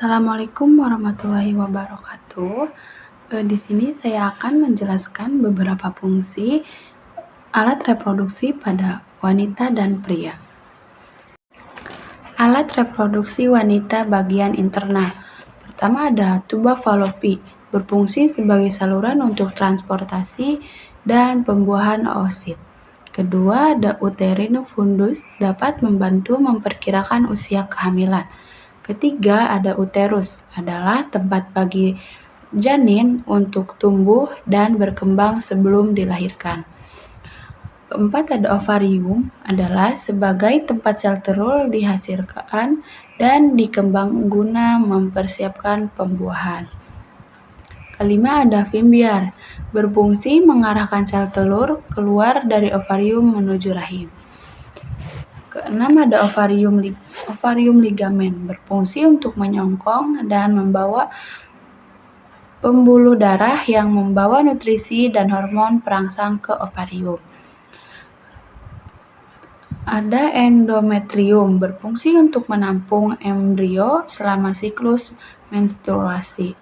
Assalamualaikum warahmatullahi wabarakatuh. Di sini saya akan menjelaskan beberapa fungsi alat reproduksi pada wanita dan pria. Alat reproduksi wanita bagian internal. Pertama ada tuba Fallopi, berfungsi sebagai saluran untuk transportasi dan pembuahan oosit. Kedua ada uterine fundus, dapat membantu memperkirakan usia kehamilan. Ketiga ada uterus, adalah tempat bagi janin untuk tumbuh dan berkembang sebelum dilahirkan. Keempat ada ovarium, adalah sebagai tempat sel telur dihasilkan dan dikembang guna mempersiapkan pembuahan. Kelima ada fimbiar, berfungsi mengarahkan sel telur keluar dari ovarium menuju rahim. Keenam ada ovarium ligamen, berfungsi untuk menyongkong dan membawa pembuluh darah yang membawa nutrisi dan hormon perangsang ke ovarium. Ada endometrium, berfungsi untuk menampung embrio selama siklus menstruasi.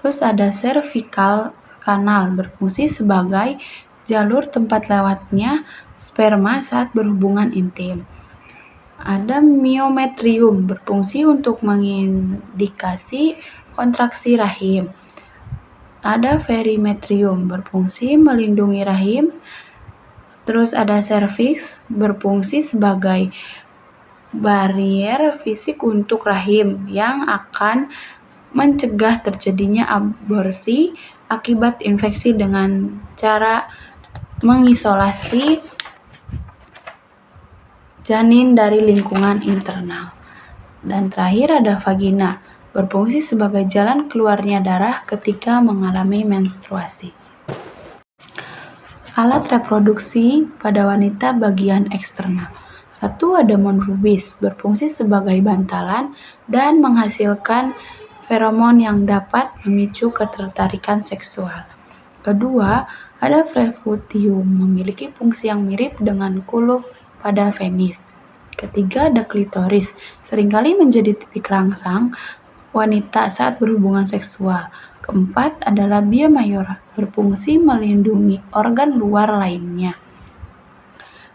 Terus ada cervical canal, berfungsi sebagai jalur tempat lewatnya sperma saat berhubungan intim. Ada myometrium, berfungsi untuk mengindikasi kontraksi rahim. Ada perimetrium, berfungsi melindungi rahim. Terus ada cervix, berfungsi sebagai barier fisik untuk rahim yang akan mencegah terjadinya aborsi akibat infeksi dengan cara mengisolasi janin dari lingkungan internal. Dan terakhir ada vagina, berfungsi sebagai jalan keluarnya darah ketika mengalami menstruasi. Alat reproduksi pada wanita bagian eksternal. Satu ada monrubis, berfungsi sebagai bantalan dan menghasilkan feromon yang dapat memicu ketertarikan seksual. Kedua, ada prevutium, memiliki fungsi yang mirip dengan kulup pada penis. Ketiga, ada klitoris, seringkali menjadi titik rangsang wanita saat berhubungan seksual. Keempat adalah labia mayora, berfungsi melindungi organ luar lainnya.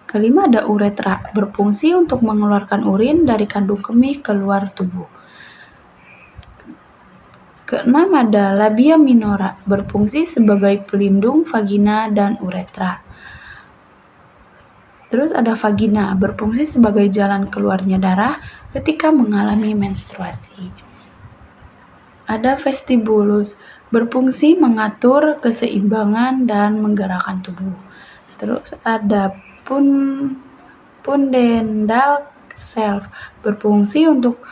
Kelima ada uretra, berfungsi untuk mengeluarkan urin dari kandung kemih keluar tubuh. Keenam ada labia minora, berfungsi sebagai pelindung vagina dan uretra. Terus ada vagina, berfungsi sebagai jalan keluarnya darah ketika mengalami menstruasi. Ada vestibulus, berfungsi mengatur keseimbangan dan menggerakkan tubuh. Terus ada pudendal self, berfungsi untuk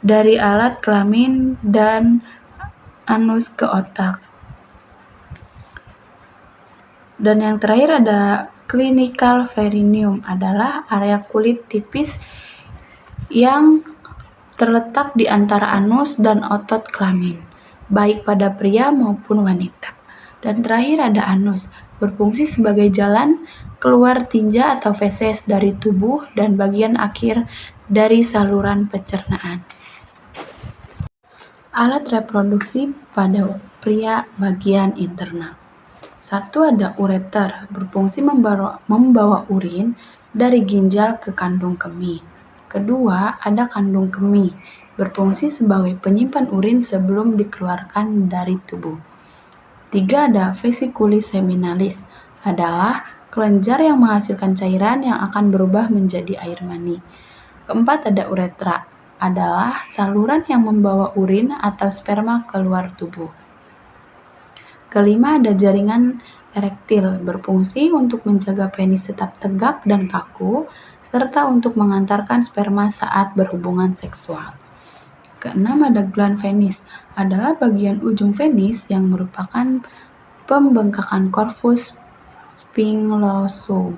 dari alat kelamin dan anus ke otak. Dan yang terakhir ada clinical perineum, adalah area kulit tipis yang terletak di antara anus dan otot kelamin, baik pada pria maupun wanita. Dan terakhir ada anus, berfungsi sebagai jalan keluar tinja atau feses dari tubuh dan bagian akhir dari saluran pencernaan. Alat reproduksi pada pria bagian internal. Satu ada ureter, berfungsi membawa urin dari ginjal ke kandung kemih. Kedua, ada kandung kemih, berfungsi sebagai penyimpan urin sebelum dikeluarkan dari tubuh. Tiga, ada vesiculi seminalis, adalah kelenjar yang menghasilkan cairan yang akan berubah menjadi air mani. Keempat, ada uretra, adalah saluran yang membawa urin atau sperma keluar tubuh. Kelima, ada jaringan erektil, berfungsi untuk menjaga penis tetap tegak dan kaku, serta untuk mengantarkan sperma saat berhubungan seksual. Keenam, ada gland penis, adalah bagian ujung penis yang merupakan pembengkakan corpus spinglosum.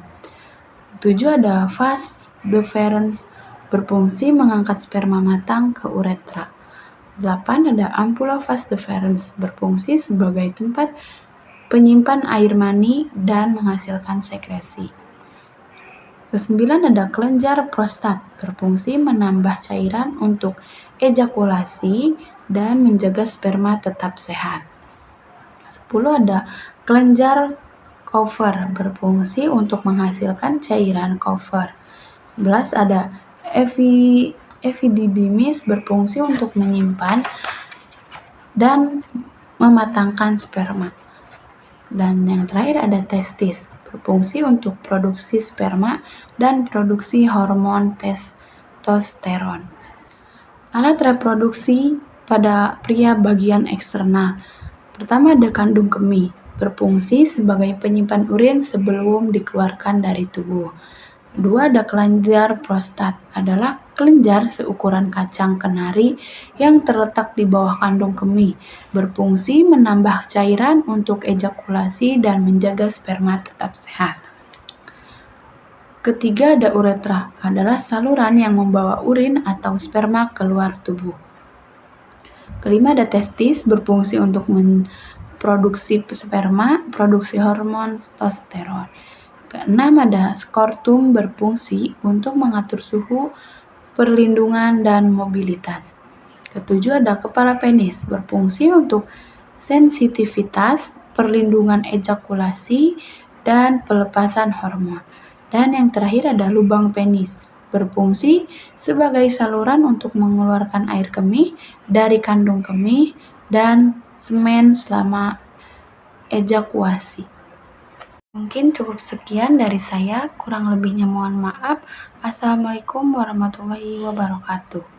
7, ada vas deferens, berfungsi mengangkat sperma matang ke uretra. 8, ada ampulla vas deferens, berfungsi sebagai tempat penyimpan air mani dan menghasilkan sekresi. Kesembilan ada kelenjar prostat, berfungsi menambah cairan untuk ejakulasi dan menjaga sperma tetap sehat. 10 ada kelenjar Cooper, berfungsi untuk menghasilkan cairan Cooper. 11 ada epididymis, berfungsi untuk menyimpan dan mematangkan sperma. Dan yang terakhir ada testis, berfungsi untuk produksi sperma dan produksi hormon testosteron. Alat reproduksi pada pria bagian eksternal. Pertama ada kandung kemih, berfungsi sebagai penyimpan urin sebelum dikeluarkan dari tubuh. Kedua ada kelenjar prostat, adalah kelenjar seukuran kacang kenari yang terletak di bawah kandung kemih, berfungsi menambah cairan untuk ejakulasi dan menjaga sperma tetap sehat. Ketiga ada uretra, adalah saluran yang membawa urin atau sperma keluar tubuh. Kelima ada testis, berfungsi untuk memproduksi sperma, produksi hormon testosteron. Keenam ada skortum, berfungsi untuk mengatur suhu, perlindungan, dan mobilitas. Ketujuh ada kepala penis, berfungsi untuk sensitivitas, perlindungan ejakulasi, dan pelepasan hormon. Dan yang terakhir ada lubang penis, berfungsi sebagai saluran untuk mengeluarkan air kemih dari kandung kemih dan semen selama ejakulasi. Mungkin cukup sekian dari saya, kurang lebihnya mohon maaf. Assalamualaikum warahmatullahi wabarakatuh.